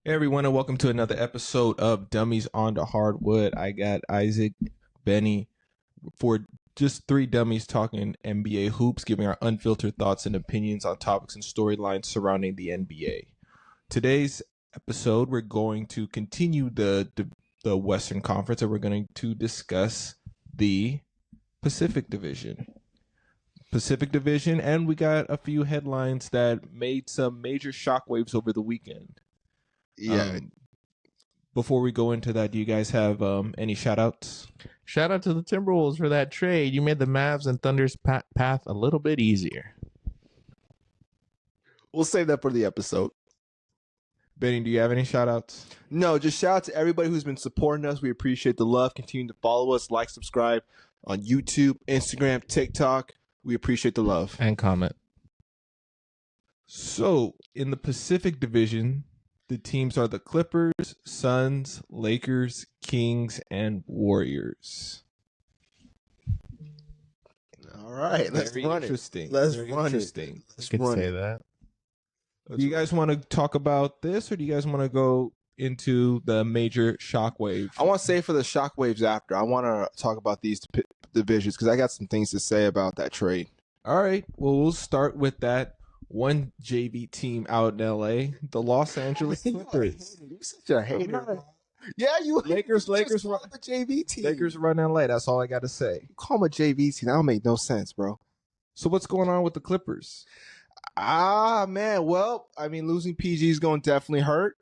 Hey everyone, and welcome to another episode of Dummies on the Hardwood. I got Isaac, Bennie, for just three dummies talking NBA hoops, giving our unfiltered thoughts and opinions on topics and storylines surrounding the NBA. Today's episode, we're going to continue the Western Conference, and we're going to discuss the Pacific Division. And we got a few headlines that made some major shockwaves over the weekend. Yeah. Before we go into that, do you guys have any shout outs? Shout out to the Timberwolves for that trade. You made the Mavs and Thunder's path a little bit easier. We'll save that for the episode. Benny, do you have any shout outs? No, just shout out to everybody who's been supporting us. We appreciate the love. Continue to follow us, like, subscribe on YouTube, Instagram, TikTok. We appreciate the love. And comment. So, in the Pacific Division, the teams are the Clippers, Suns, Lakers, Kings, and Warriors. All right, let's Very run interesting. it. Let's Very run interesting. it. Let's You could run say it. that. Do you guys want to talk about this, or do you guys want to go into the major shockwave? I want to say for the shockwaves after. I want to talk about these divisions because I got some things to say about that trade. All right. Well, we'll start with that one JV team out in LA, the Los Angeles Clippers. You're such a hater. Yeah, you Lakers you just run call them a JV team. Lakers run LA. That's all I got to say. You call them a JV team. That don't make no sense, bro. So what's going on with the Clippers? Man. Well, I mean, losing PG is going to definitely hurt,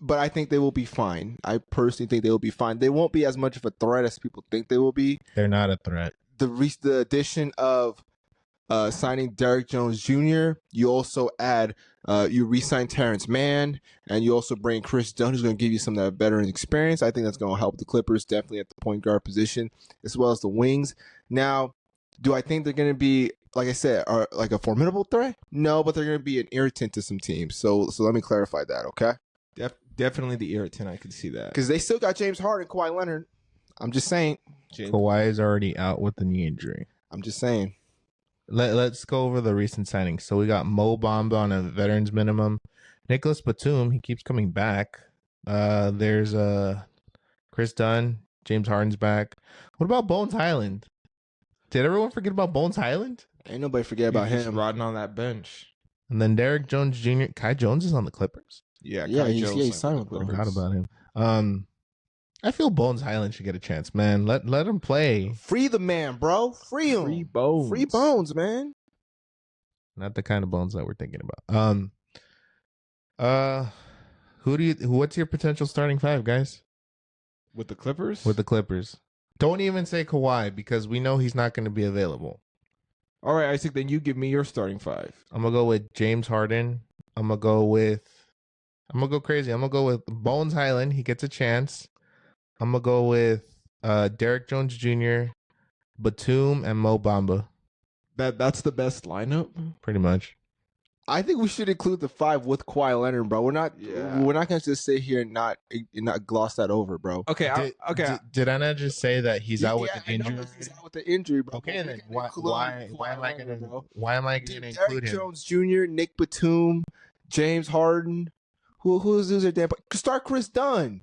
but I think they will be fine. I personally think they will be fine. They won't be as much of a threat as people think they will be. They're not a threat. The addition of signing Derek Jones Jr., you also add, you re-sign Terrence Mann, and you also bring Chris Dunn, who's going to give you some of that veteran experience. I think that's going to help the Clippers definitely at the point guard position, as well as the wings. Now, do I think they're going to be, like I said, are like a formidable threat? No, but they're going to be an irritant to some teams. So let me clarify that, okay? Definitely the irritant. I can see that. Because they still got James Harden, Kawhi Leonard. I'm just saying. Kawhi is already out with the knee injury. I'm just saying. Let's go over the recent signings. So we got Mo Bamba on a veterans minimum. Nicholas Batum, he keeps coming back. There's Chris Dunn. James Harden's back. What about Bones Highland? Did everyone forget about Bones Highland? Ain't nobody forget about He's him. rotting on that bench. And then Derek Jones Jr. Kai Jones is on the Clippers. Yeah, Yeah, Kai he's Jones signed with Clippers. Forgot about him. I feel Bones Highland should get a chance, man. Let him play. Free the man, bro. Free him. Free Bones. Free Bones, man. Not the kind of Bones that we're thinking about. What's your potential starting five, guys? With the Clippers? With the Clippers. Don't even say Kawhi because we know he's not going to be available. All right, Isaac, then you give me your starting five. I'm going to go with James Harden. I'm going to go crazy. I'm going to go with Bones Highland. He gets a chance. I'm going to go with Derek Jones Jr., Batum, and Mo Bamba. That's the best lineup? Pretty much. I think we should include the five with Kawhi Leonard, bro. We're not gonna just sit here and not gloss that over, bro. Okay, Did I not just say that he's out with an I know injury? he's out with the injury, bro. Okay, But then we can why include am I Kawhi gonna Leonard, bro. include Derek him? Jones Jr., Nick Batum, James Harden. Who's their damn? Start Chris Dunn.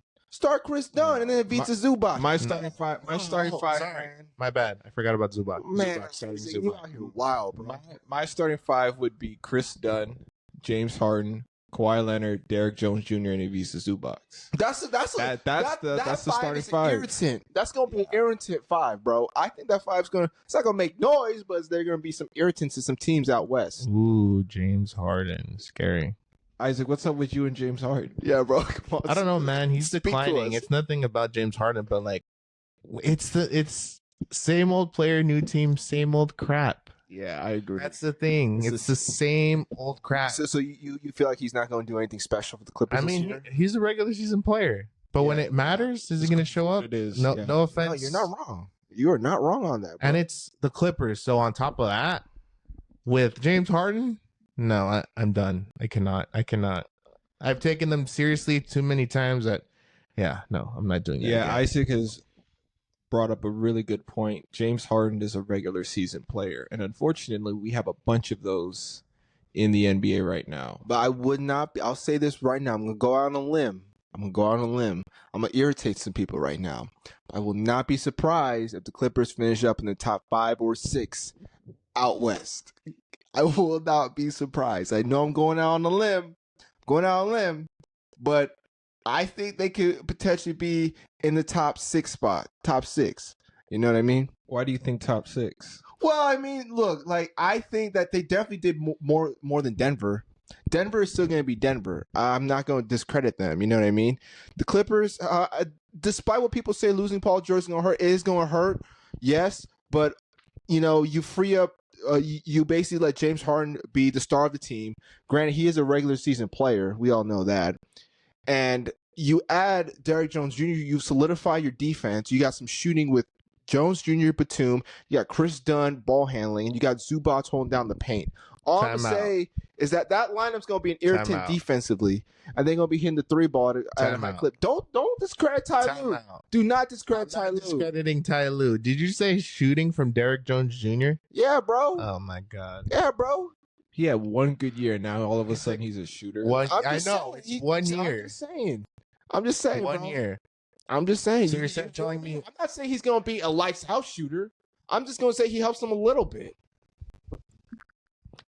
And then it beats Zubac. My starting five. Sorry. Man. My bad. I forgot about Zubac. Man, Zubac starting you Zubac. out here wild, bro. My starting five would be Chris Dunn, James Harden, Kawhi Leonard, Derek Jones Jr., and Ivica Zubac. That's the starting five. Irritant. That's gonna be an irritant five, bro. I think that five's it's not gonna make noise, but there's gonna be some irritants to some teams out west. Ooh, James Harden. Scary. Isaac, what's up with you and James Harden? Yeah, bro. Come on. I don't know, man. He's Speak to declining. us. It's nothing about James Harden, but like it's same old player, new team, same old crap. Yeah, I agree. That's the thing. It's the same old crap. So you feel like he's not going to do anything special for the Clippers? I this mean, year? he's a regular season player, but when it matters, is he going to show up? It is. No, yeah. no offense. No, you're not wrong. You are not wrong on that, bro. And it's the Clippers. So on top of that, with James Harden, no, I'm done. I cannot. I've taken them seriously too many times that, no, I'm not doing that. Yeah, again. Isaac has brought up a really good point. James Harden is a regular season player, and unfortunately, we have a bunch of those in the NBA right now. But I would not be. I'll say this right now. I'm going to go out on a limb. I'm going to irritate some people right now. I will not be surprised if the Clippers finish up in the top 5 or 6 out west. I will not be surprised. I know I'm going out on a limb, but I think they could potentially be in the top 6 spot, top 6. You know what I mean? Why do you think top 6? Well, I mean, look, like I think that they definitely did more than Denver. Denver is still going to be Denver. I'm not going to discredit them. You know what I mean? The Clippers, despite what people say, losing Paul George is going to hurt. Yes, but you free up. You basically let James Harden be the star of the team. Granted, he is a regular season player. We all know that. And you add Derrick Jones Jr., you solidify your defense. You got some shooting with Jones Jr., Batum. You got Chris Dunn, ball handling. And you got Zubac holding down the paint. All I'm going to say is that lineup's going to be an irritant defensively. And they're going to be hitting the 3 ball at a high clip. Don't discredit Ty Lue. Do not discredit Ty Lue. Discrediting Ty Lue. Did you say shooting from Derrick Jones Jr.? Yeah, bro. Oh, my God. Yeah, bro. He had one good year. Now all of a sudden he's a shooter. I know. It's 1 year. I'm just saying. 1 year. I'm just saying. So you're telling me. I'm not saying he's going to be a lights out shooter. I'm just going to say he helps them a little bit.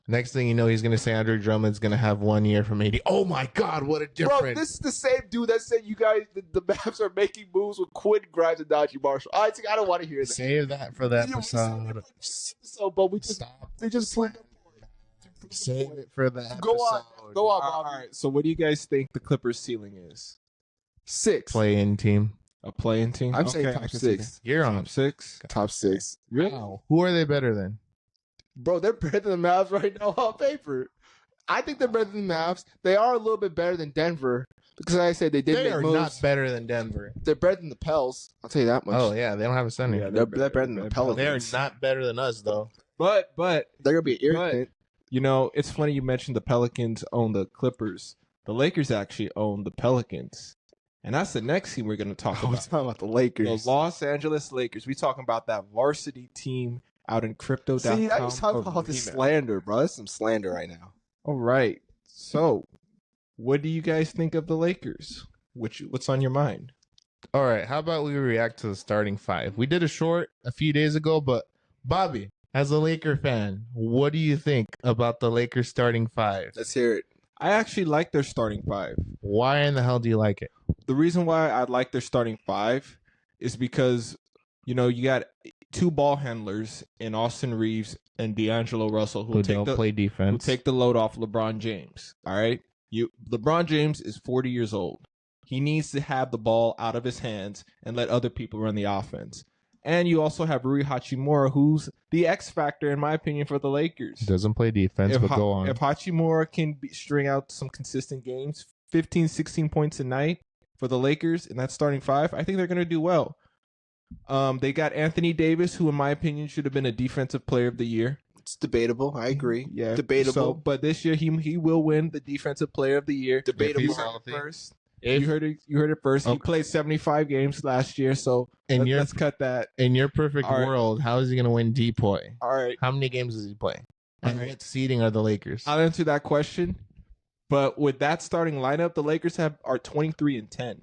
Next thing you know, he's going to say Andre Drummond's going to have 1 year from 80. Oh, my God. What a difference. Bro, this is the same dude that said you guys, the Mavs are making moves with Quinn Grimes and Najee Marshall. I don't want to hear that. Save that for the episode. But we just, they just played. Save it for the episode. Go on, All right. So what do you guys think the Clippers' ceiling is? 6. Play-in team. A play-in team? I'm saying top 6. You're on. Top 6? Top 6. Really? Wow. Who are they better than? Bro, they're better than the Mavs right now on paper. I think they're better than the Mavs. They are a little bit better than Denver because, like I said, they They make are moves. not better than Denver. They're better than the Pels. I'll tell you that much. Oh, yeah. They don't have a center. Yeah, they're better than the Pelicans. They're not better than us, though. But they're gonna be irritant. it's funny you mentioned the Pelicans own the Clippers. The Lakers actually own the Pelicans. And that's the next team we're going to talk We're about. talking about the Lakers. The Los Angeles Lakers. We're talking about that varsity team out in crypto.com. See, I just talking about this slander, bro. That's some slander right now. All right. So, what do you guys think of the Lakers? What's on your mind? All right. How about we react to the starting 5? We did a short a few days ago, but Bobby, as a Laker fan, what do you think about the Lakers starting 5? Let's hear it. I actually like their starting 5. Why in the hell do you like it? The reason why I like their starting 5 is because, you got 2 ball handlers in Austin Reeves and D'Angelo Russell who don't play defense. Who take the load off LeBron James. All right? LeBron James is 40 years old. He needs to have the ball out of his hands and let other people run the offense. And you also have Rui Hachimura, who's the X factor, in my opinion, for the Lakers. He doesn't play defense, but go on. If Hachimura can string out some consistent games, 15, 16 points a night for the Lakers in that starting 5, I think they're going to do well. They got Anthony Davis, who, in my opinion, should have been a defensive player of the year. It's debatable. I agree. Yeah, debatable. But this year, he will win the defensive player of the year. Debatable. First. You heard it first. Okay. He played 75 games last year, so let's cut that. In your perfect world, how is he going to win DPOY? All right. How many games does he play? And what seeding are the Lakers? I'll answer that question. But with that starting lineup, the Lakers are 23-10.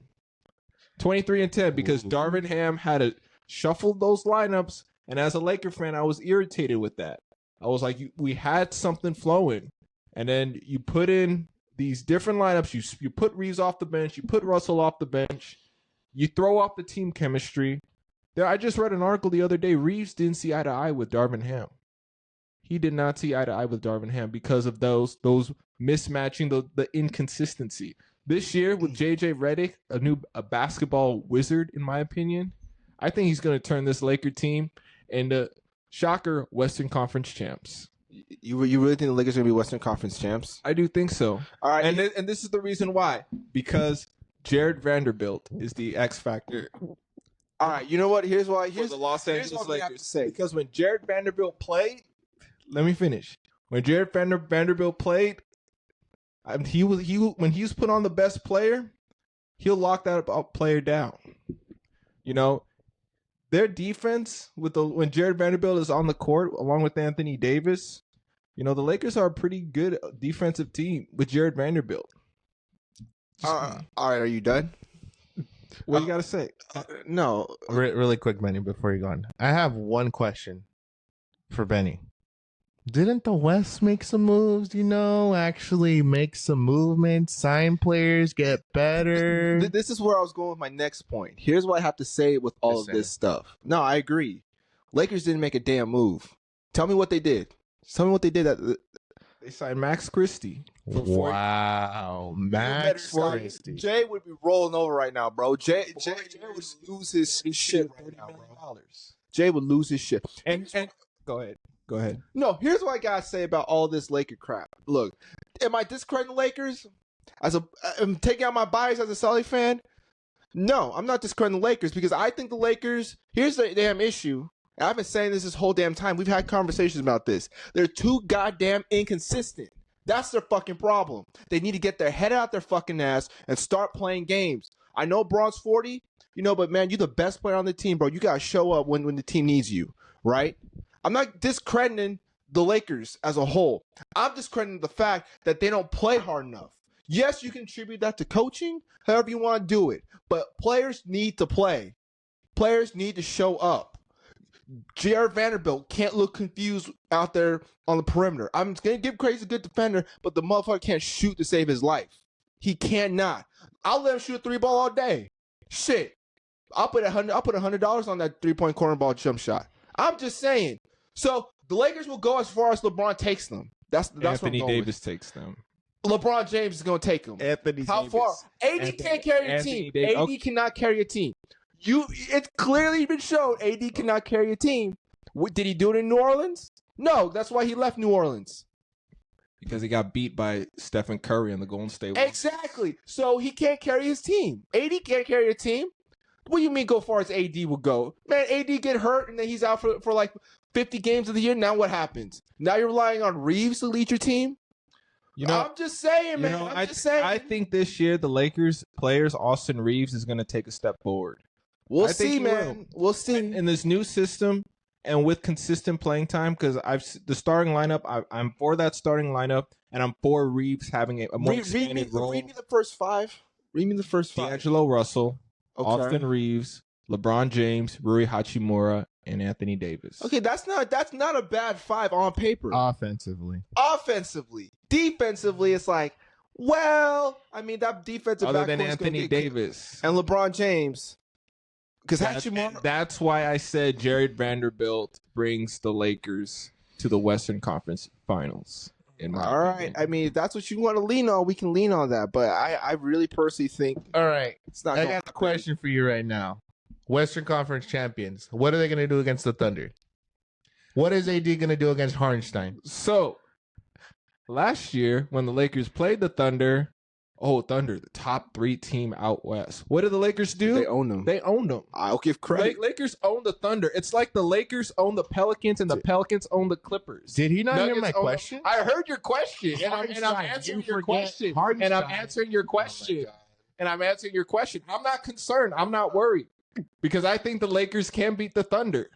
23-10 because Darvin Ham had to shuffle those lineups, and as a Laker fan, I was irritated with that. I was like, we had something flowing, and then you put in these different lineups. You put Reeves off the bench, you put Russell off the bench, you throw off the team chemistry. I just read an article the other day. Reeves didn't see eye to eye with Darvin Ham. He did not see eye to eye with Darvin Ham because of those mismatching, the inconsistency. This year with JJ Redick, a basketball wizard, in my opinion, I think he's going to turn this Laker team into, shocker, Western Conference champs. You really think the Lakers are going to be Western Conference champs? I do think so. All right. And this is the reason why. Because Jared Vanderbilt is the X factor. All right. You know what? Here's why. For the Los Angeles Lakers. Say. Because when Jared Vanderbilt played, let me finish. When Jared Vanderbilt played, when he was put on the best player, he'll lock that player down. Their defense when Jared Vanderbilt is on the court along with Anthony Davis, You know, the Lakers are a pretty good defensive team with Jared Vanderbilt. All right, are you done? What you got to say? No. Really quick, Benny, before you go on. I have one question for Benny. Didn't the West make some moves, actually make some movement, sign players, get better? This is where I was going with my next point. Here's what I have to say with all of this stuff. No, I agree. Lakers didn't make a damn move. Tell me what they did. Tell me what they did. They signed Max Christie. Wow. Max Christie. Jay would be rolling over right now, bro. Jay would lose his shit right now, bro. Jay would lose his shit. And go ahead. No, here's what I gotta say about all this Laker crap. Look, am I discrediting the Lakers? I'm taking out my bias as a Sully fan. No, I'm not discrediting the Lakers because I think the Lakers. Here's the damn issue. I've been saying this whole damn time. We've had conversations about this. They're too goddamn inconsistent. That's their fucking problem. They need to get their head out their fucking ass and start playing games. I know Braun's 40, but man, you're the best player on the team, bro. You gotta show up when the team needs you, right? I'm not discrediting the Lakers as a whole. I'm discrediting the fact that they don't play hard enough. Yes, you can attribute that to coaching, however you want to do it. But players need to play. Players need to show up. Jared Vanderbilt can't look confused out there on the perimeter. I'm going to give credit to a good defender, but the motherfucker can't shoot to save his life. He cannot. I'll let him shoot a three ball all day. Shit. I'll put $100 on that 3-point corner ball jump shot. I'm just saying. So the Lakers will go as far as LeBron takes them. That's Anthony what I'm Davis takes them. LeBron James is going to take them. How far? AD can't carry a team. AD cannot carry a team. It's clearly been shown AD cannot carry a team. Did he do it in New Orleans? No, that's why he left New Orleans. Because he got beat by Stephen Curry on the Golden State Warriors. Exactly. So he can't carry his team. AD can't carry a team. What do you mean go far as AD will go? Man, AD get hurt and then he's out for like 50 games of the year. Now what happens? Now you're relying on Reeves to lead your team? I'm just saying, man. I'm just saying. I think this year the Lakers players, Austin Reeves, is going to take a step forward. We'll see, man. We'll see. In this new system and with consistent playing time, because the starting lineup, I'm for that starting lineup, and I'm for Reeves having a more expanded role. Read me the first five. D'Angelo Russell, okay. Austin Reeves, LeBron James, Rui Hachimura, and Anthony Davis. Okay, that's not a bad five on paper. Offensively. Defensively, it's like, well, I mean, that defensive other backcourt than Anthony Davis and LeBron James. Because that's why I said Jared Vanderbilt brings the Lakers to the Western Conference Finals. All right. I mean, if that's what you want to lean on, we can lean on that. But I really personally think. All right. It's not. I got a question for you right now. Western Conference champions. What are they going to do against the Thunder? What is AD going to do against Hartenstein? So, last year when the Lakers played the Thunder, the top 3 team out west. What did the Lakers do? They own them. I'll give credit. Lakers own the Thunder. It's like the Lakers own the Pelicans and the Pelicans own the Clippers. Did he not hear my question? I heard your question, and I'm answering your question. And I'm answering your question. I'm not concerned. I'm not worried because I think the Lakers can beat the Thunder.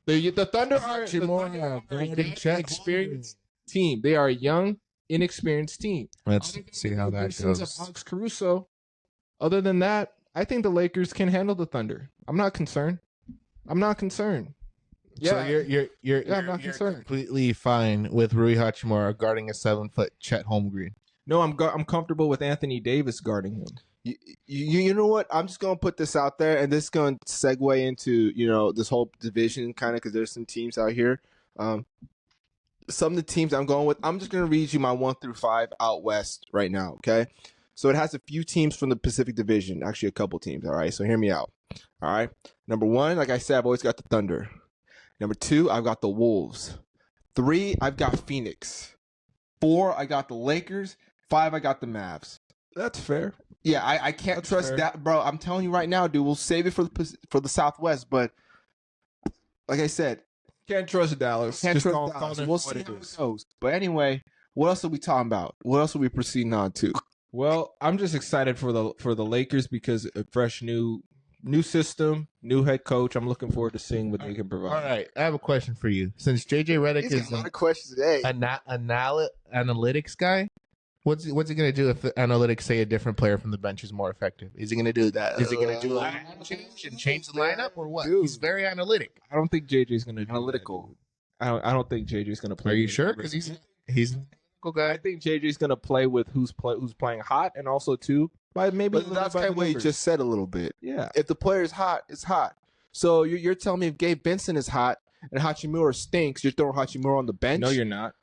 The Thunder are an experienced team. They are a young, inexperienced team. Let's see how that goes. Alex Caruso. Other than that, I think the Lakers can handle the Thunder. I'm not concerned. Yeah, so you're I'm not concerned. Completely fine with Rui Hachimura guarding a 7-foot Chet Holmgren. No, I'm comfortable with Anthony Davis guarding him. You know what? I'm just gonna put this out there, and this is gonna segue into this whole division kind of because there's some teams out here. Some of the teams I'm going with, I'm just going to read you my 1 through 5 out west right now, okay? So it has a few teams from the Pacific Division, actually a couple teams, all right? So hear me out, all right? Number 1, like I said, I've always got the Thunder. Number 2, I've got the Wolves. 3, I've got Phoenix. 4, I got the Lakers. 5, I got the Mavs. That's fair. Yeah, I can't trust that, bro. I'm telling you right now, dude, we'll save it for the Southwest, but like I said, can't trust Dallas. We'll see how it goes. But anyway, what else are we talking about? What else are we proceeding on to? Well, I'm just excited for the Lakers because a fresh new New system, new head coach. I'm looking forward to seeing what they can provide. All right, I have a question for you. Since JJ Redick He's is got a lot of questions today. an analytics guy, what's he going to do if the analytics say a different player from the bench is more effective? Is he going to do that? Is he going to do a change and change the lineup or what? Dude. He's very analytic. I don't think JJ's going to do Analytical. that. I don't think JJ's going to play. Are you with sure? numbers. Because he's an analytical I guy. think JJ's going to play with who's playing hot, and also too by maybe. But that's kind of what you just said a little bit. Yeah. If the player is hot, it's hot. So you're telling me if Gabe Vincent is hot and Hachimura stinks, you're throwing Hachimura on the bench? No, you're not.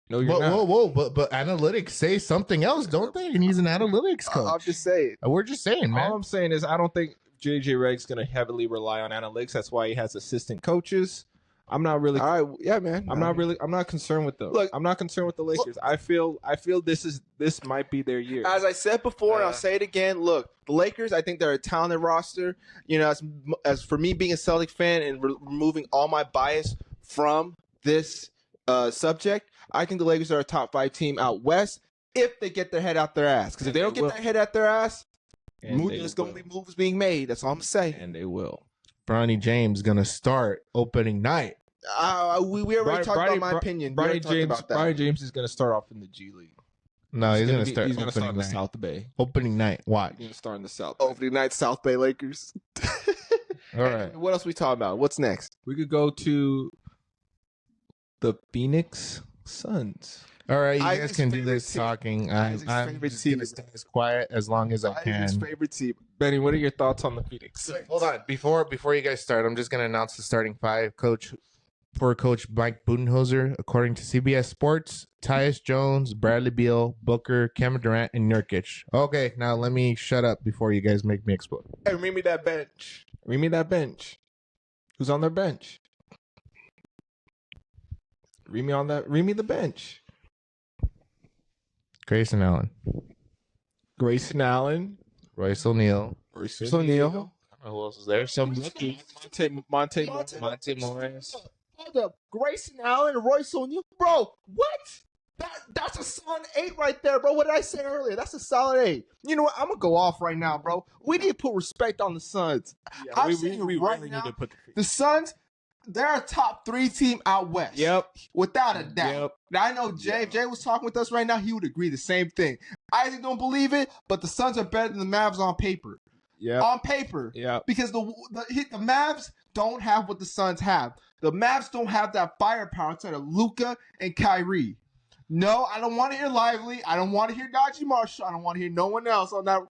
No, you're not. Whoa! But analytics say something else, don't they? And he's an analytics coach. I'm just saying. We're just saying, man. All I'm saying is I don't think JJ Redick's going to heavily rely on analytics. That's why he has assistant coaches. I'm not really. All right, yeah, man. I'm not concerned with those. Look, I'm not concerned with the Lakers. I feel this might be their year. As I said before, and I'll say it again. Look, the Lakers. I think they're a talented roster. You know, as for me being a Celtic fan and removing all my bias from this subject, I think the Lakers are a top 5 team out west if they get their head out their ass. Because if they don't get their head out their ass, there's going to be moves being made. That's all I'm saying. And they will. Bronny James gonna start opening night. We already talked about my opinion. Bronny James is going to start off in the G League. No, he's gonna He's start going to start opening in the night. South Bay. Opening night. Watch. He's going to start in the South. Opening night, South Bay Lakers. All right. What else we talking about? What's next? We could go to the Phoenix Suns. All right, you guys Isaac's can do favorite this team. talking. Isaac's I'm favorite just gonna team. stay as quiet as long as I His can. favorite team. Benny, what are your thoughts on the Phoenix Suns? Hold on, before you guys start, I'm just gonna announce the starting 5. Coach Mike Budenholzer, according to CBS Sports, Tyus Jones, Bradley Beal, Booker, Kevin Durant, and Nurkic. Okay, now let me shut up before you guys make me explode. Hey, read me that bench. Read me that bench. Who's on their bench? Read me the bench. Grayson Allen, Grayson Allen, Royce O'Neal. Royce O'Neal. I don't know who else is there. Some rookie. Monte Morris. Hold up. Grayson Allen, Royce O'Neal. Bro, what? That's a solid 8 right there, bro. What did I say earlier? That's a solid 8. You know what? I'm going to go off right now, bro. We need to put respect on the Suns. I'm saying right really now, need to put the Suns, they're a top 3 team out west. Yep. Without a doubt. Yep. Now, I know Jay, if Jay was talking with us right now, he would agree the same thing. Isaac don't believe it, but the Suns are better than the Mavs on paper. Yep. On paper. Yep. Because the Mavs don't have what the Suns have. The Mavs don't have that firepower outside of Luka and Kyrie. No, I don't want to hear Lively. I don't want to hear Najee Marshall. I don't want to hear no one else on that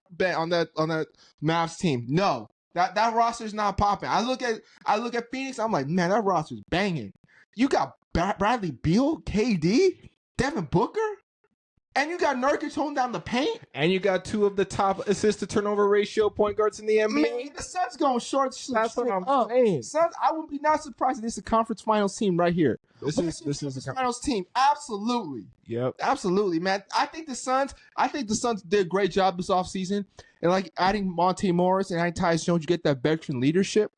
Mavs team. No. That roster's not popping. I look at Phoenix, I'm like, man, that roster's banging. You got Bradley Beal, KD, Devin Booker, and you got Nurkic holding down the paint. And you got 2 of the top assist to turnover ratio point guards in the NBA. Man, the Suns going short. That's what I'm saying. Suns, I would be not surprised if this is a conference finals team right here. This is a finals team. Absolutely. Yep. Absolutely, man. I think the Suns did a great job this offseason. And like adding Monte Morris and adding Tyus Jones, you get that veteran leadership.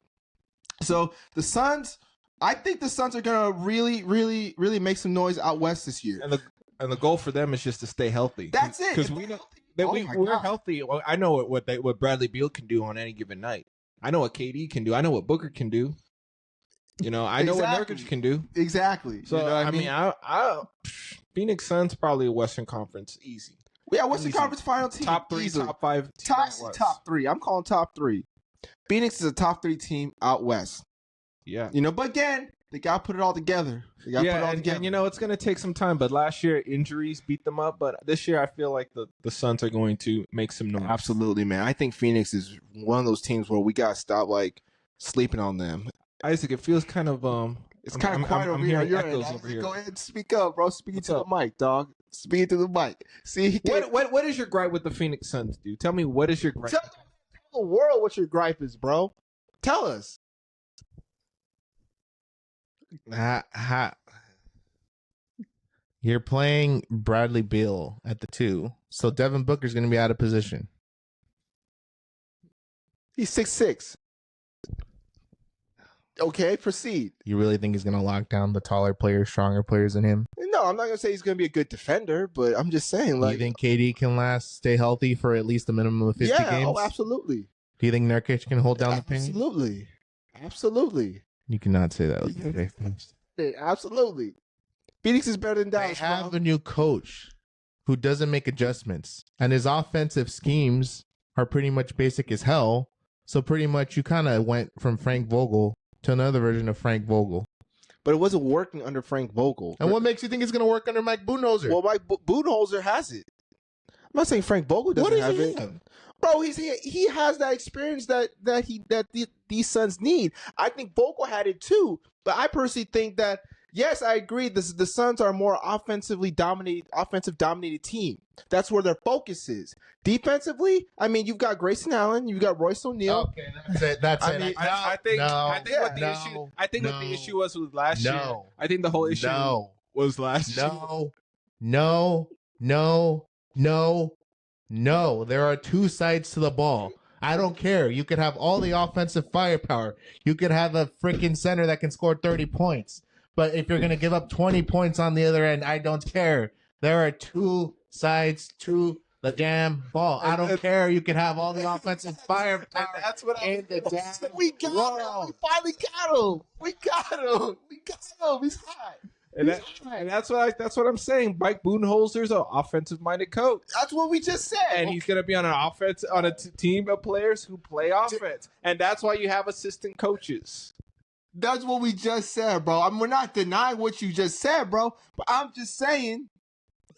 So the Suns, I think the Suns are gonna really, really, really make some noise out west this year. And the goal for them is just to stay healthy. That's it. Because we know that we're healthy. Well, I know what Bradley Beal can do on any given night. I know what KD can do. I know what Booker can do. You know, I know what Nurkic can do. Exactly. So you know what I mean, I Phoenix Suns probably a Western Conference easy. Yeah, Western Conference final team. Top 3, easily. top 5. Top 3. I'm calling top 3. Phoenix is a top 3 team out west. Yeah. You know, but again, they got to put it all together. And you know, it's going to take some time. But last year, injuries beat them up. But this year, I feel like the Suns are going to make some noise. Absolutely, man. I think Phoenix is one of those teams where we got to stop, like, sleeping on them. Isaac, it feels kind of It's kind of quiet over here. You're echoes over here. Go ahead and speak up, bro. Speak to the mic, dog. Speak to the mic. See, what is your gripe with the Phoenix Suns, dude? Tell me, what is your gripe? Tell the world what your gripe is, bro. Tell us. You're playing Bradley Beal at the 2, so Devin Booker's going to be out of position. He's 6'6". Okay, proceed. You really think he's going to lock down the taller players, stronger players than him? No, I'm not going to say he's going to be a good defender, but I'm just saying, like, you think KD can stay healthy for at least a minimum of 50 games? Oh, absolutely. Do you think Nurkic can hold down the paint? Absolutely. You cannot say that. Okay. Absolutely. Phoenix is better than They Dallas. have bro. a new coach who doesn't make adjustments, and his offensive schemes are pretty much basic as hell. So pretty much you kind of went from Frank Vogel to another version of Frank Vogel. But it wasn't working under Frank Vogel. And what makes you think it's going to work under Mike Budenholzer? Well, Mike Budenholzer has it. I'm not saying Frank Vogel doesn't have it. Bro, he has that experience that these Suns need. I think Vogel had it too, but I personally think that yes, I agree. The Suns are a more offensive dominated team. That's where their focus is. Defensively, I mean, you've got Grayson Allen, you've got Royce O'Neal. Okay, that's it. That's I it. mean, I think what the issue was with last year. I think the whole issue was last year. No. There are two sides to the ball. I don't care. You could have all the offensive firepower. You could have a freaking center that can score 30 points. But if you're going to give up 20 points on the other end, I don't care. There are two sides to the damn ball. I don't care. You can have all the offensive firepower. That's what in the damn we got him. We finally got him. We got him. He's hot. And that's what I'm saying. Mike Budenholzer's an offensive-minded coach. That's what we just said. And he's going to be on a team of players who play offense. And that's why you have assistant coaches. That's what we just said, bro. I mean, we're not denying what you just said, bro. But I'm just saying,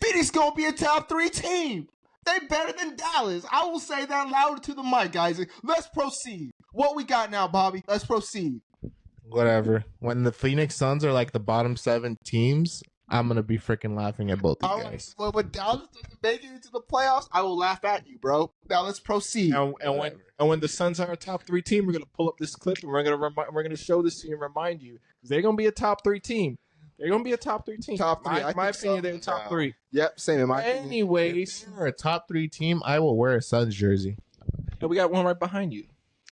Phoenix gonna be a top 3 team. They better than Dallas. I will say that louder to the mic, guys. Let's proceed. What we got now, Bobby? Let's proceed. Whatever. When the Phoenix Suns are like the bottom 7 teams, I'm gonna be freaking laughing at both of you guys. Well, when Dallas doesn't make it into the playoffs, I will laugh at you, bro. Now let's proceed. And when the Suns are a top 3 team, we're gonna pull up this clip and we're gonna show this to you and remind you they're gonna be a top 3 team. They're gonna be a top 3 team. Top 3. My opinion, they're top 3. Yep, same in my opinion. Anyways, If you're a top 3 team, I will wear a Suns jersey. and we got one right behind you.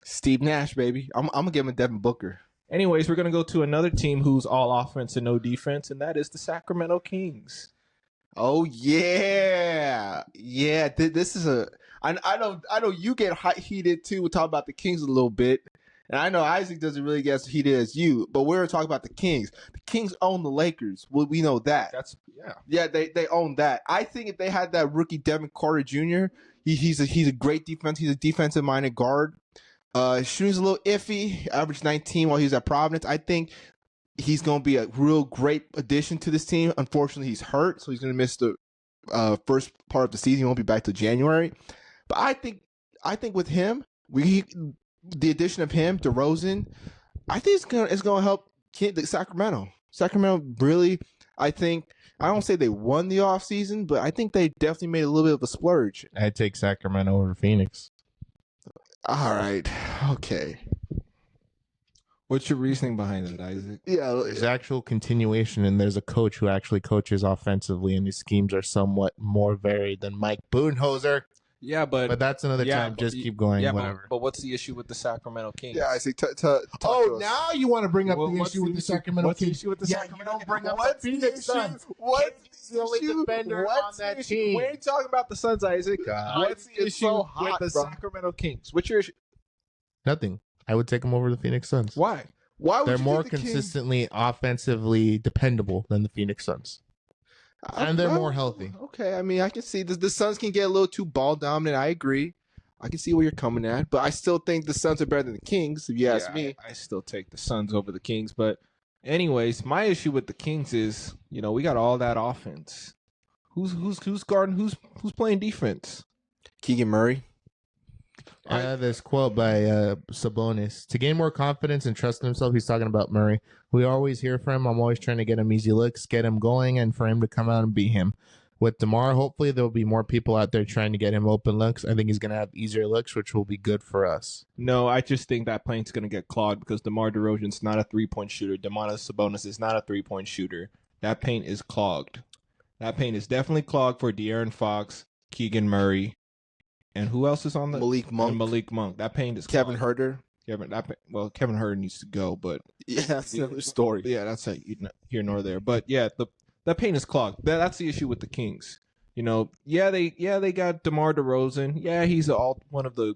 Steve Nash, baby. I'm gonna give him a Devin Booker. Anyways, we're gonna go to another team who's all offense and no defense, and that is the Sacramento Kings. Oh yeah. This is I know you get heated too. We'll talk about the Kings a little bit. And I know Isaac doesn't really get as heated as you, but we're talking about the Kings. The Kings own the Lakers. Well, we know that. Yeah, they own that. I think if they had that rookie Devin Carter Jr., he's a great defense. He's a defensive minded guard. Shooting's a little iffy. Averaged 19 while he was at Providence. I think he's going to be a real great addition to this team. Unfortunately, he's hurt, so he's going to miss the first part of the season. He won't be back till January. But I think with him, the addition of him, DeRozan, I think it's going to help Sacramento. Sacramento really, I don't say they won the offseason, but I think they definitely made a little bit of a splurge. I'd take Sacramento over Phoenix. All right. Okay. What's your reasoning behind it, Isaac? Yeah. There's actual continuation, and there's a coach who actually coaches offensively, and his schemes are somewhat more varied than Mike Budenholzer. Yeah, but that's another time. Just keep going. Yeah, whatever. but what's the issue with the Sacramento Kings? Yeah, I see. Now you want to bring up the issue with the Sacramento What's the Kings? issue with the Sacramento you don't bring up What's the Phoenix Suns. What's the only defender on that team? We ain't talking about the Suns, Isaac. What's the It's issue so hot, with the bro. Sacramento Kings? What's your issue? Nothing. I would take them over the Phoenix Suns. Why? Why would They're you more take the Kings? consistently offensively dependable than the Phoenix Suns. And they're more healthy. Okay, I mean, I can see the Suns can get a little too ball dominant. I agree. I can see where you're coming at, but I still think the Suns are better than the Kings, if you ask me. I still take the Suns over the Kings. But anyways, my issue with the Kings is, we got all that offense. Who's guarding? Who's playing defense? Keegan Murray. This quote by Sabonis. To gain more confidence and trust in himself, he's talking about Murray. We always hear from him. I'm always trying to get him easy looks, get him going, and for him to come out and beat him. With DeMar, hopefully there will be more people out there trying to get him open looks. I think he's going to have easier looks, which will be good for us. No, I just think that paint's going to get clogged because DeMar DeRozan's not a three-point shooter. Domantas Sabonis is not a three-point shooter. That paint is clogged. That paint is definitely clogged for De'Aaron Fox, Keegan Murray, and who else is on the Malik Monk. And Malik Monk. That paint is Kevin clogged. Huerter. Kevin Huerter needs to go, but Yeah, that's another story. yeah, that's here nor there. But yeah, that paint is clogged. That's the issue with the Kings. They got DeMar DeRozan. Yeah, he's one of the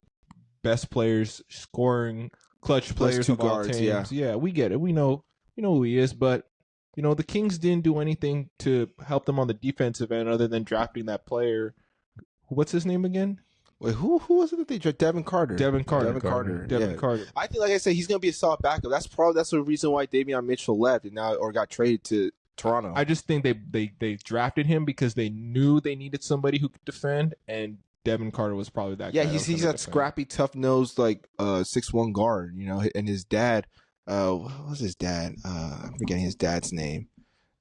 best players, scoring, clutch Plus players two of all guards, teams. Yeah, we get it. We know who he is, but the Kings didn't do anything to help them on the defensive end other than drafting that player. What's his name again? Wait, who was it that they drafted? Devin Carter. Devin Carter. Yeah. Carter. I think, like I said, he's going to be a solid backup. That's the reason why Davion Mitchell left or got traded to Toronto. I just think they drafted him because they knew they needed somebody who could defend, and Devin Carter was probably that guy. Yeah, he's that scrappy, tough-nosed, 6'1" guard, and his dad, what was his dad? I'm forgetting his dad's name.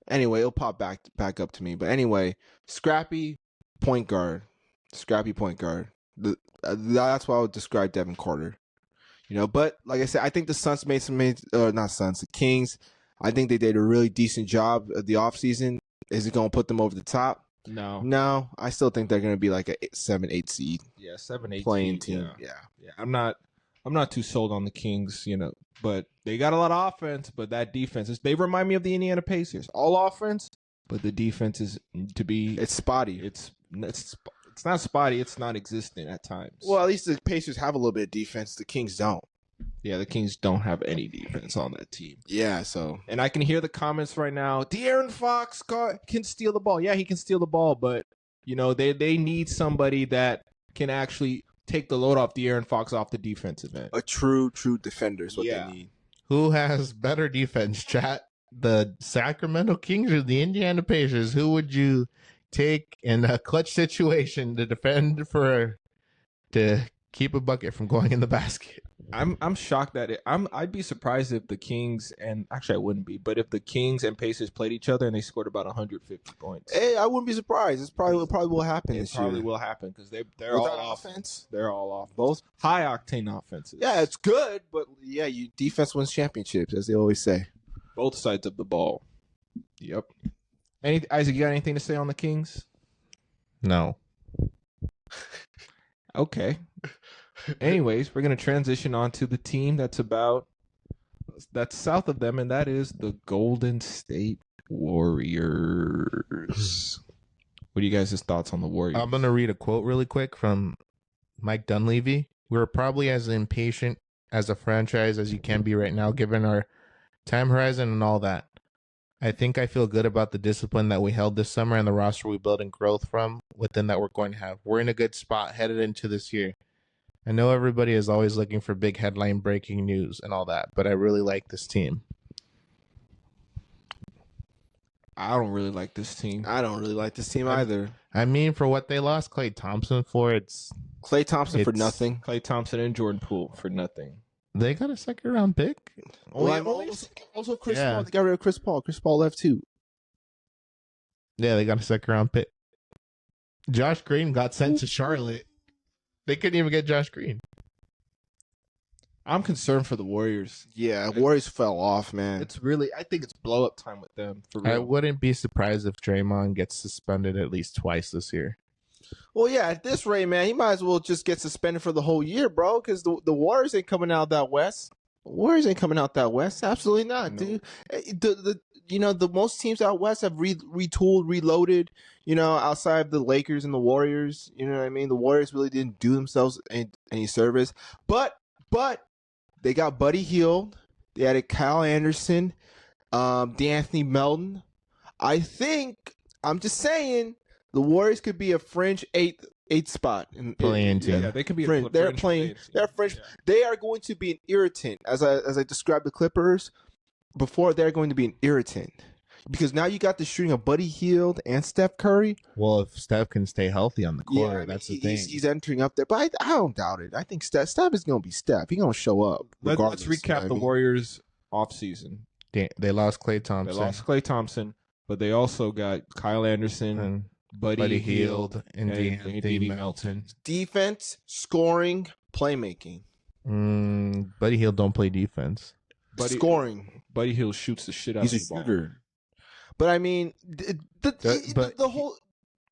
Anyway, it'll pop back up to me. But anyway, scrappy point guard. That's why I would describe Devin Carter. But like I said, I think the Suns the Kings, I think they did a really decent job of the offseason. Is it going to put them over the top? No. I still think they're going to be like a 7-8 seed. Yeah, 7-8 playing seed, team. Yeah. I'm not too sold on the Kings, but they got a lot of offense. But that defense they remind me of the Indiana Pacers. All offense, but the defense is it's spotty. It's not spotty. It's non-existent at times. Well, at least the Pacers have a little bit of defense. The Kings don't. Yeah, the Kings don't have any defense on that team. Yeah, so. And I can hear the comments right now. De'Aaron Fox can steal the ball. Yeah, he can steal the ball, but they need somebody that can actually take the load off De'Aaron Fox off the defensive end. A true defender is what they need. Who has better defense, chat? The Sacramento Kings or the Indiana Pacers? Who would you take in a clutch situation to defend to keep a bucket from going in the basket? I'm shocked at it. I'd be surprised if the Kings and actually I wouldn't be, but if the Kings and Pacers played each other and they scored about 150 points. Hey, I wouldn't be surprised. It probably will happen this year. It probably will happen because they're all offense. They're all off. Both high octane offenses. Yeah, it's good, but yeah, defense wins championships, as they always say. Both sides of the ball. Yep. Isaac, you got anything to say on the Kings? No. Okay. Anyways, we're going to transition on to the team that's south of them, and that is the Golden State Warriors. What are you guys' thoughts on the Warriors? I'm going to read a quote really quick from Mike Dunleavy. We're probably as impatient as a franchise as you can be right now, given our time horizon and all that. I think I feel good about the discipline that we held this summer and the roster we built and growth from within that we're going to have. We're in a good spot headed into this year. I know everybody is always looking for big headline breaking news and all that, but I really like this team. I don't really like this team. I don't really like this team either. I mean, for what they lost Klay Thompson for, it's for nothing. Klay Thompson and Jordan Poole for nothing. They got a second round pick. Also Chris Paul. They got rid of Chris Paul. Chris Paul left too. Yeah, they got a second round pick. Josh Green got sent to Charlotte. They couldn't even get Josh Green. I'm concerned for the Warriors. Yeah, Warriors fell off, man. I think it's blow up time with them. For real. I wouldn't be surprised if Draymond gets suspended at least twice this year. Well, yeah, at this rate, man, he might as well just get suspended for the whole year, bro, because the Warriors ain't coming out that West. Absolutely not, dude. The most teams out West have retooled, reloaded, outside of the Lakers and the Warriors. You know what I mean? The Warriors really didn't do themselves any service. But they got Buddy Hield. They added Kyle Anderson, D'Anthony Melton. I'm just saying, the Warriors could be a fringe eighth spot in playing team. Yeah, they could be. They're playing. They're French. Yeah. They are going to be an irritant, as I described the Clippers before. They're going to be an irritant because now you got the shooting of Buddy Hield and Steph Curry. Well, if Steph can stay healthy on the court, that's the thing. He's entering up there, but I don't doubt it. I think Steph is going to be Steph. He's going to show up. Let's recap the Warriors offseason. They lost Klay Thompson. But they also got Kyle Anderson and Buddy Hield and D'Anthony Melton. Defense, scoring, playmaking. Buddy Hield don't play defense. Scoring. Buddy Hield shoots the shit out of the ball. He's a shooter. But I mean, the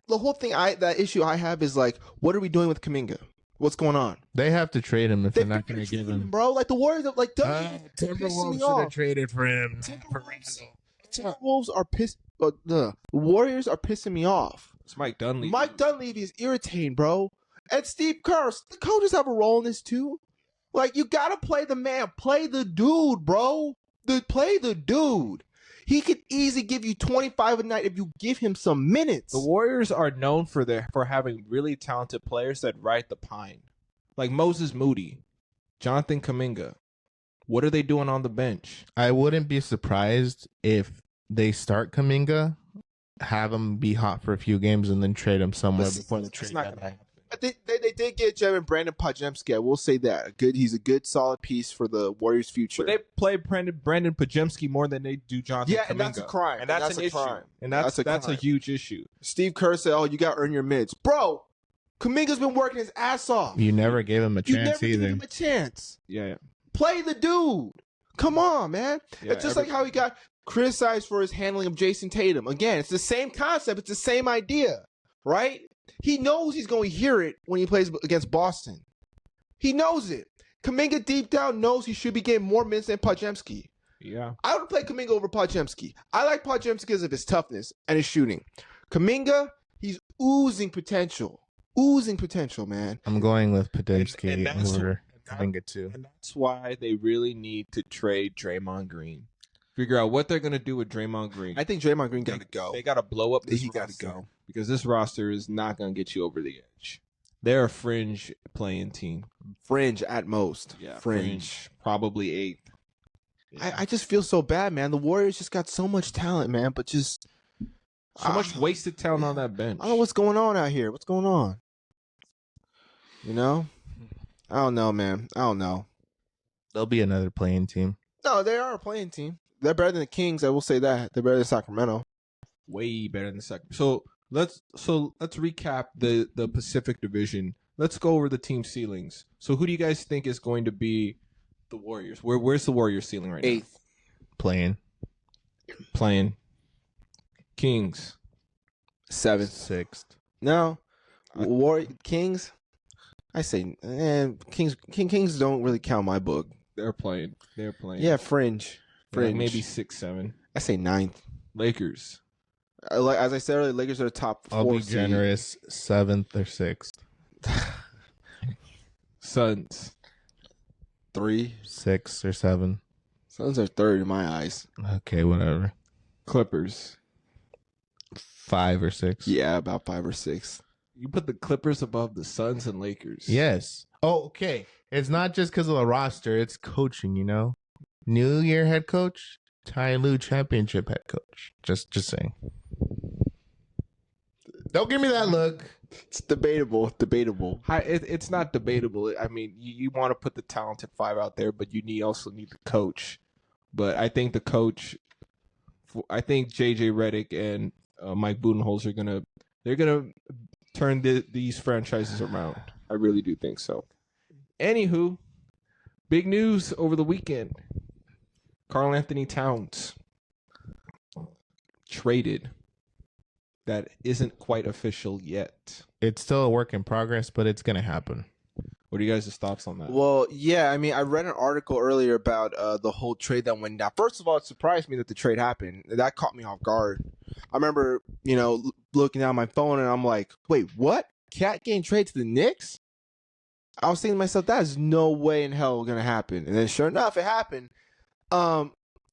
whole thing, that issue I have is like, what are we doing with Kuminga? What's going on? They have to trade him if they're not going to give him. Bro, like the Warriors, like Timberwolves should have traded for him. Timberwolves are pissed. The Warriors are pissing me off. It's Mike Dunleavy. Mike Dunleavy is irritating, bro. And Steve Kerr, the coaches have a role in this too. Like, you got to play the man. Play the dude, bro. Play the dude. He could easily give you 25 a night if you give him some minutes. The Warriors are known for having really talented players that ride the pine. Like Moses Moody, Jonathan Kuminga. What are they doing on the bench? I wouldn't be surprised if they start Kuminga, have him be hot for a few games, and then trade him somewhere before the trade deadline. They did get Jalen Brandon Pajemski. I will say that. He's a good, solid piece for the Warriors' future. But they play Brandon Pajemski more than they do Jonathan Kuminga. And that's a crime. And that's an issue. Crime. And that's a huge issue. Steve Kerr said, "Oh, you got to earn your mids, bro." Kuminga's been working his ass off. You never gave him a chance either. You never gave him a chance. Yeah. Play the dude. Come on, man. Yeah, it's just like how he got criticized for his handling of Jason Tatum. Again, it's the same concept. It's the same idea, right? He knows he's going to hear it when he plays against Boston. He knows it. Kuminga deep down knows he should be getting more minutes than Pajemski. Yeah. I would play Kuminga over Pajemski. I like Pajemski because of his toughness and his shooting. Kuminga, he's oozing potential. Oozing potential, man. I'm going with Pajemski over Kuminga too. And that's why they really need to trade Draymond Green. Figure out what they're going to do with Draymond Green. I think Draymond Green got to go. They got to blow up this He got to roster go. because this roster is not going to get you over the edge. They're a fringe playing team. Fringe at most. Yeah, fringe. Probably eighth. Yeah. I just feel so bad, man. The Warriors just got so much talent, man, but just so much wasted talent on that bench. I don't know what's going on out here. What's going on? You know? I don't know, man. I don't know. There'll be another playing team. No, they are a playing team. They're better than the Kings. I will say that. They're better than Sacramento. Way better than the second. So let's recap the Pacific Division. Let's go over the team ceilings. So who do you guys think is going to be the Warriors? Where's the Warriors ceiling right Eighth. Playing. Kings. Seventh. Sixth. No. Kings. I say, Kings don't really count my book. They're playing. Yeah, fringe. Like maybe 6, 7. I say ninth. Lakers. As I said earlier, Lakers are the top 4 I'll be seed. generous. 7th or 6th. Suns. 3. 6 or 7. Suns are third in my eyes. Okay, whatever. Clippers. 5 or 6. Yeah, about 5 or 6. You put the Clippers above the Suns and Lakers. Yes. Oh, okay. It's not just because of the roster. It's coaching, you know? New Year head coach, Ty Lue championship head coach. Just saying. Don't give me that look. It's debatable. It's not debatable. I mean, you want to put the talented 5 out there, but you also need the coach. But I think the coach, I think JJ Redick and Mike Budenholzer are gonna turn these franchises around. I really do think so. Anywho, big news over the weekend. Karl Anthony Towns traded. That isn't quite official yet. It's still a work in progress, but it's going to happen. What are you guys' thoughts on that? Well, yeah, I mean, I read an article earlier about the whole trade that went down. First of all, it surprised me that the trade happened. That caught me off guard. I remember, looking at my phone and I'm like, wait, what? Cat getting traded to the Knicks? I was thinking to myself, that is no way in hell going to happen. And then sure enough, it happened.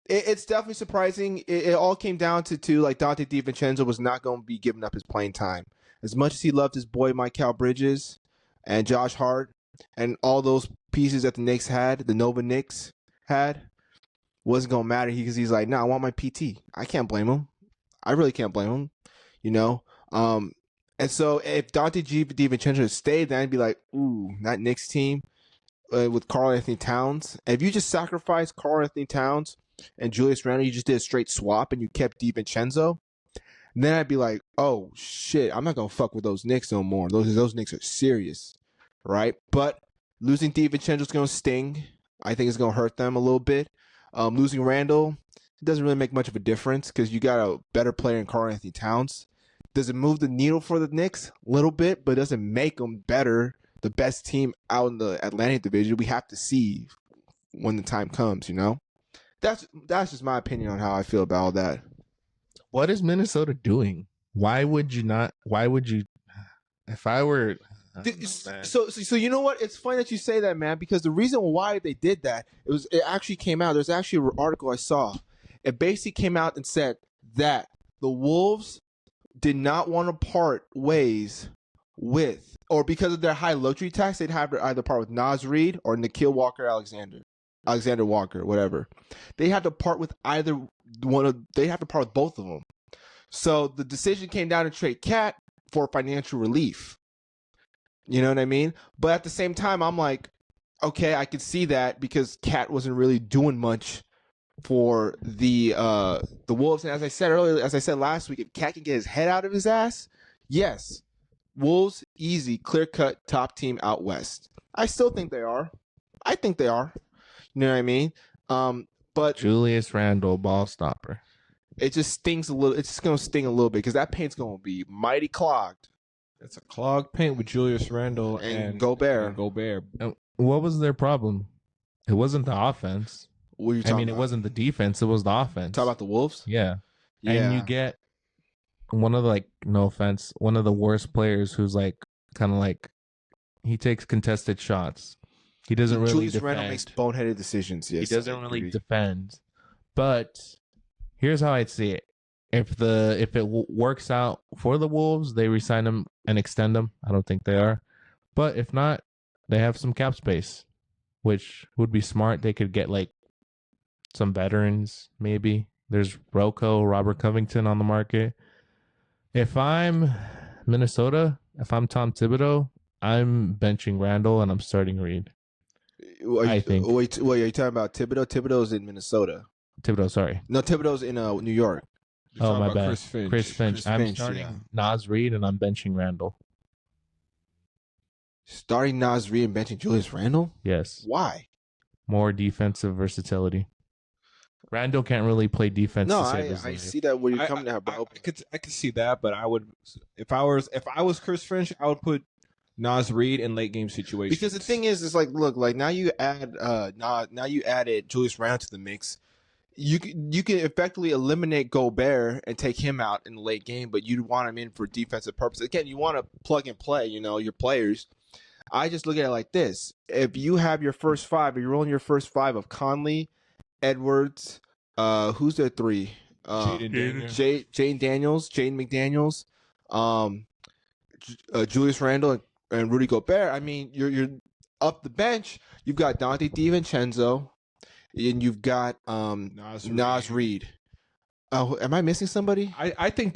It's definitely surprising. It all came down to like Dante DiVincenzo was not going to be giving up his playing time. As much as he loved his boy Mikal Bridges and Josh Hart and all those pieces that the Knicks had, the Nova Knicks had, wasn't going to matter because he's like, no, I want my PT. I can't blame him. I really can't blame him, And so if Dante DiVincenzo had stayed, then I'd be like, ooh, that Knicks team with Karl Anthony Towns. And if you just sacrificed Karl Anthony Towns and Julius Randle, you just did a straight swap and you kept DiVincenzo, then I'd be like, oh, shit, I'm not going to fuck with those Knicks no more. Those Knicks are serious, right? But losing DiVincenzo is going to sting. I think it's going to hurt them a little bit. Losing Randle, it doesn't really make much of a difference because you got a better player in Karl Anthony Towns. Does it move the needle for the Knicks? A little bit, but it doesn't make them better. The best team out in the Atlantic Division. We have to see when the time comes, That's just my opinion on how I feel about all that. What is Minnesota doing? Why would you? If I were So you know what? It's funny that you say that, man, because the reason why they did that, it actually came out. There's actually an article I saw. It basically came out and said that the Wolves did not want to part ways with, or because of their high luxury tax, they'd have to either part with Naz Reid or Nikhil Alexander Walker, whatever. They had to part with either one of. They have to part with both of them. So the decision came down to trade Cat for financial relief. You know what I mean? But at the same time, I'm like, okay, I could see that because Cat wasn't really doing much for the Wolves. And as I said earlier, as I said last week, if Cat can get his head out of his ass, yes, Wolves easy, clear cut top team out west. I still think they are. I think they are. You know what I mean? But Julius Randle, ball stopper. it just stings a little. It's just gonna sting a little bit because that paint's gonna be mighty clogged. It's a clogged paint with Julius Randle and Gobert. What was their problem? It wasn't the offense. What are you talking about? It wasn't the defense. It was the offense. Talk about the Wolves? Yeah. Yeah. And you get one of the, no offense, one of the worst players who's like kind of like he takes contested shots. He doesn't really Julius defend. Randle makes boneheaded decisions. Yes, He doesn't really defend. But here's how I'd see it. If it works out for the Wolves, they re-sign him and extend him. I don't think they are. But if not, they have some cap space, which would be smart. They could get like some veterans, maybe. There's Robert Covington on the market. If I'm Minnesota, if I'm Tom Thibodeau, I'm benching Randle and I'm starting Reed. I think. Wait, are you talking about Thibodeau? Thibodeau's in Minnesota. Thibodeau, sorry. No, Thibodeau's in New York. Oh, my bad. Chris Finch. I'm starting Naz Reid and I'm benching Randle. Starting Naz Reid and benching Julius Randle? Yes. Why? More defensive versatility. Randle can't really play defense. No, to save his I life. see that where you're coming at, bro. I could see that, but I would if I was Chris Finch, I would put Naz Reid in late game situations. Because the thing is like, look, like now you add now you added Julius Randle to the mix. You can effectively eliminate Gobert and take him out in the late game, but you want him in for defensive purposes. Again, you want to plug and play, your players. I just look at it like this. If you have your first five, if you're rolling your first five of Conley, Edwards, who's their three? Jaden McDaniels, Julius Randle, and Rudy Gobert. I mean, you're up the bench. You've got Dante DiVincenzo, and you've got Naz Reid. Am I missing somebody? I think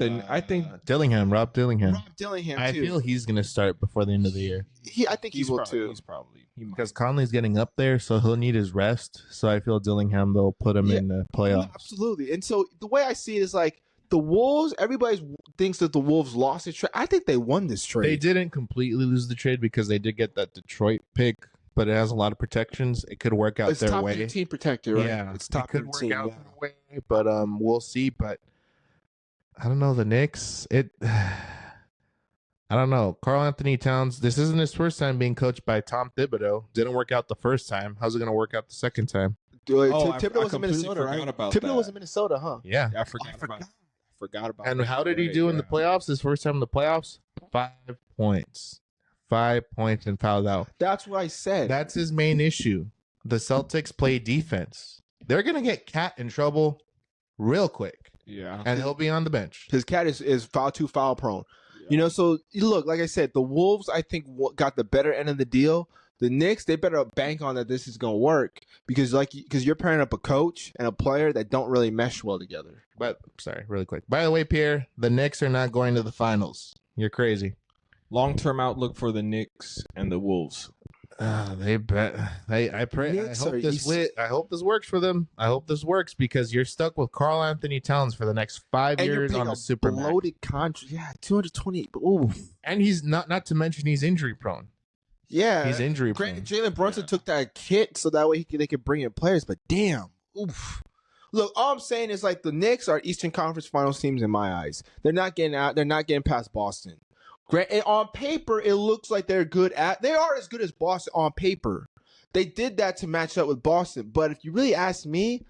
Dillingham, Rob Dillingham. Rob Dillingham too. I feel he's gonna start before the end of the year. I think he will too. He's probably Because Conley's getting up there, so he'll need his rest. So I feel Dillingham, they'll put him in the playoffs. Yeah, absolutely. And so the way I see it is like the Wolves, everybody thinks that the Wolves lost this trade. I think they won this trade. They didn't completely lose the trade because they did get that Detroit pick, but it has a lot of protections. It could work out their way. It's top 15 protected, right? Yeah, it's top it could 15, work out their way, but we'll see. But I don't know, the Knicks. I don't know. Karl Anthony Towns, this isn't his first time being coached by Tom Thibodeau. Didn't work out the first time. How's it going to work out the second time? Thibodeau was in Minnesota, right? Thibodeau was in Minnesota, huh? Yeah. I forgot about And that. how did he do in the playoffs? His first time in the playoffs? 5 points. 5 points and fouled out. That's what I said. That's his main issue. The Celtics play defense. They're going to get Cat in trouble real quick. Yeah. And he'll be on the bench. His cat is foul prone. So look, like I said, the Wolves, I think, got the better end of the deal. The Knicks, they better bank on that this is going to work because you're pairing up a coach and a player that don't really mesh well together. But, sorry, really quick. By the way, Pierre, the Knicks are not going to the finals. You're crazy. Long-term outlook for the Knicks and the Wolves. They bet. I pray. I hope this works for them. I hope this works because you're stuck with Karl Anthony Towns for the next 5 years on a super bloated contract. Yeah, 220. Ooh. And he's not to mention he's injury prone. Yeah, he's injury prone. Jalen Brunson took that kit so that way they could bring in players. But damn, oof. Look, all I'm saying is like the Knicks are Eastern Conference Finals teams in my eyes. They're not getting out. They're not getting past Boston. And on paper, it looks like they are as good as Boston on paper. They did that to match up with Boston. But if you really ask me,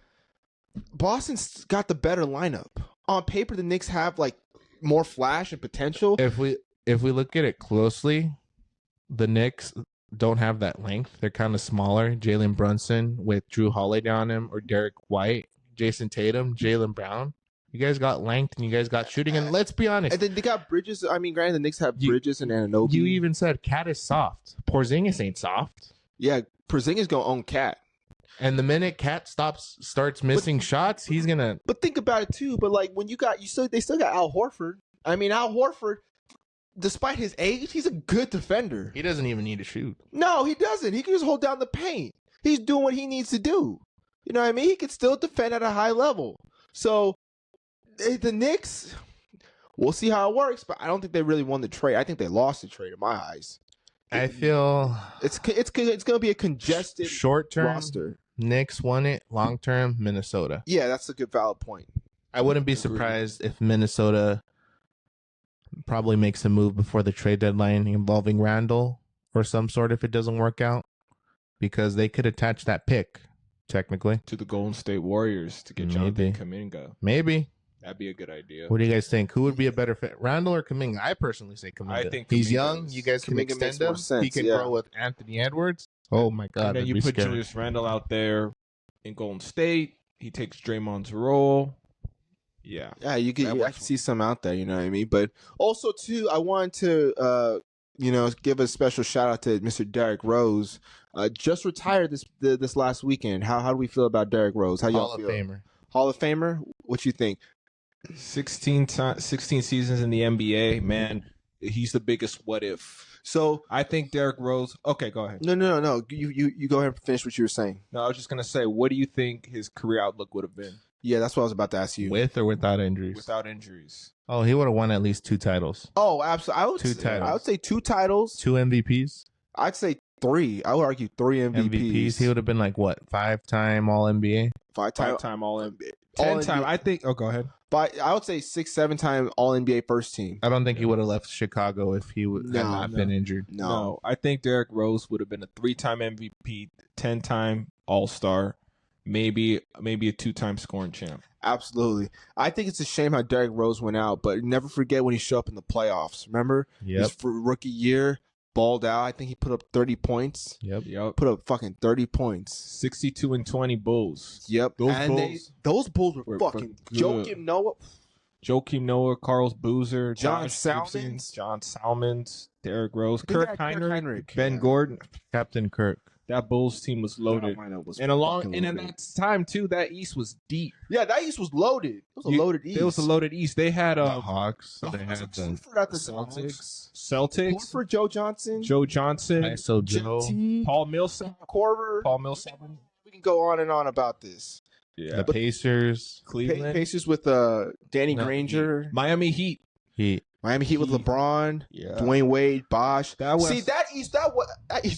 Boston's got the better lineup. On paper, the Knicks have like more flash and potential. If we look at it closely, the Knicks don't have that length. They're kind of smaller. Jalen Brunson with Drew Holiday on him, or Derek White, Jason Tatum, Jaylen Brown. You guys got length and you guys got shooting. And let's be honest. And then they got Bridges. I mean, granted, the Knicks have Bridges and Anunoby. You even said Cat is soft. Porzingis ain't soft. Yeah, Porzingis gonna own Cat. And the minute Cat starts missing shots, he's gonna. But think about it too. But like when they still got Al Horford. I mean, Al Horford, despite his age, he's a good defender. He doesn't even need to shoot. No, he doesn't. He can just hold down the paint. He's doing what he needs to do. You know what I mean? He can still defend at a high level. So the Knicks, we'll see how it works. But I don't think they really won the trade. I think they lost the trade in my eyes. I feel it's going to be a congested short term roster. Knicks won it. Long term, Minnesota. Yeah, that's a good valid point. I wouldn't be surprised if Minnesota probably makes a move before the trade deadline involving Randall or some sort if it doesn't work out, because they could attach that pick technically to the Golden State Warriors to get Jonathan Kuminga. Maybe. That'd be a good idea. What do you guys think? Who would be a better fit, Randall or Kuminga? I personally say Kuminga. I think he's Kuminga young. You guys can Kuminga extend more him. sense, He can yeah. grow with Anthony Edwards. Oh my God! And then you put Julius Randle out there in Golden State. He takes Draymond's role. Yeah. Yeah, I can see some out there, you know what I mean? But also, too, I wanted to, give a special shout out to Mr. Derrick Rose. Just retired this last weekend. How do we feel about Derrick Rose? How y'all feel? Hall of Famer? What you think? 16 seasons in the NBA, man. He's the biggest what if. So I think Derrick Rose. Okay, go ahead. No. You go ahead and finish what you were saying. No, I was just gonna say, what do you think his career outlook would have been? Yeah, that's what I was about to ask you. With or without injuries? Without injuries. Oh, he would have won at least 2 titles. Oh, absolutely. I would say 2 titles. 2 MVPs. I'd say 3. I would argue 3 MVPs. He would have been like what? 5-time All NBA. 5-time All NBA. 10-time. I think. Oh, go ahead. But I would say 6-7-time All NBA first team. I don't think he would have left Chicago if he had not been injured. No, I think Derrick Rose would have been a 3-time MVP, 10-time All Star, maybe a 2-time scoring champ. Absolutely. I think it's a shame how Derrick Rose went out, but never forget when he showed up in the playoffs. Remember? Yep. His rookie year, balled out. I think he put up 30 points. Yep. Put up fucking 30 points. 62-20 Bulls. Yep. Those Bulls were fucking good. Joakim Noah, Carlos Boozer, John Salmons, Derrick Rose, Kirk Heinrich, Ben Gordon, Captain Kirk. That Bulls team was loaded. And in that time too, that East was deep. Yeah, that East was loaded. It was a loaded East. It was a loaded East. They had the Hawks. They had the Celtics. Horford, Joe Johnson. ISO Joe. Paul Millsap. Corver. We can go on and on about this. Yeah. The Pacers. Cleveland. Pacers with Danny Granger. Miami Heat. Miami Heat with LeBron. Yeah. Dwayne Wade. Bosh. That East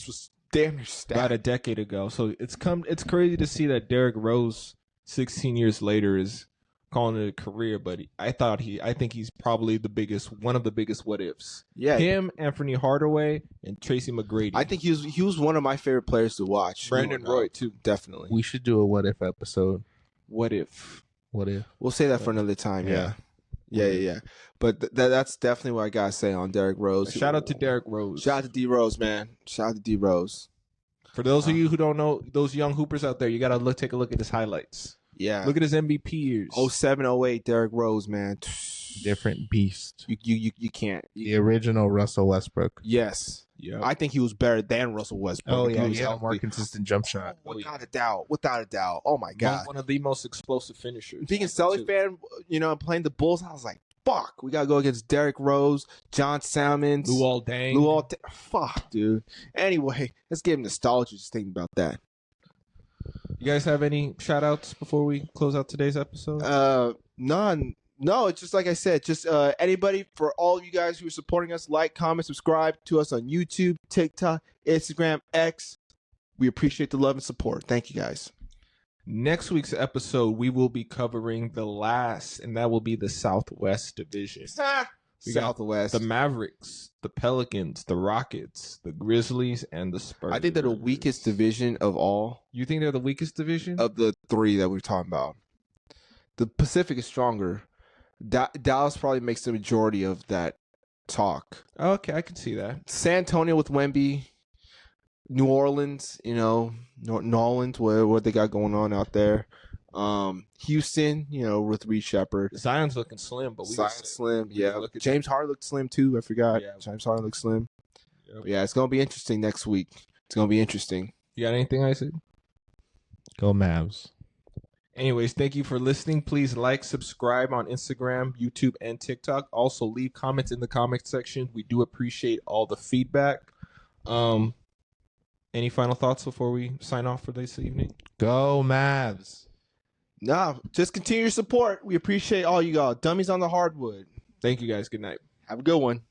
was damn near stacked. About a decade ago. So it's crazy to see that Derrick Rose 16 years later is calling it a career, but I think he's probably one of the biggest what ifs. Yeah. Him, Anthony Hardaway, and Tracy McGrady. I think he was one of my favorite players to watch. Brandon Roy too. Definitely. We should do a what if episode. What if? We'll say that for another time. Yeah. But that's definitely what I gotta say on Derrick Rose. Shout out to Derrick Rose. Shout out to D Rose, man. Shout out to D Rose. For those of you who don't know, those young hoopers out there, you gotta take a look at his highlights. Yeah. Look at his MVP years. 07, 08, Derrick Rose, man. Different beast. You can't. The original Russell Westbrook. Yes. Yeah. I think he was better than Russell Westbrook. Oh yeah, he had a more consistent jump shot. Without a doubt. Oh my God. One of the most explosive finishers. Being a Celtics fan, playing the Bulls, I was like, fuck, we gotta go against Derrick Rose, John Salmons, Luol Deng. Fuck, dude. Anyway, let's get nostalgia just thinking about that. You guys have any shout outs before we close out today's episode? None. No, it's just like I said, just anybody, for all of you guys who are supporting us, like, comment, subscribe to us on YouTube, TikTok, Instagram, X. We appreciate the love and support. Thank you guys. Next week's episode, we will be covering the last, and that will be the Southwest Division. We got Southwest. the Mavericks, the Pelicans, the Rockets, the Grizzlies, and the Spurs. I think they're the weakest division of all. You think they're the weakest division? Of the 3 that we're talking about. The Pacific is stronger. Dallas probably makes the majority of that talk. Okay, I can see that. San Antonio with Wemby, New Orleans, New Orleans, what they got going on out there. Houston, with Reed Shepard. Zion's looking slim, but Zion's slim, yeah. look at James Harden looked slim too. I forgot. Yeah. James Harden looked slim. Yep. But yeah, it's gonna be interesting next week. It's gonna be interesting. You got anything, Isaac? Go Mavs. Anyways, thank you for listening. Please like, subscribe on Instagram, YouTube, and TikTok. Also, leave comments in the comment section. We do appreciate all the feedback. Any final thoughts before we sign off for this evening? Go Mavs. Nah, just continue your support. We appreciate all you all. Dummies on the hardwood. Thank you, guys. Good night. Have a good one.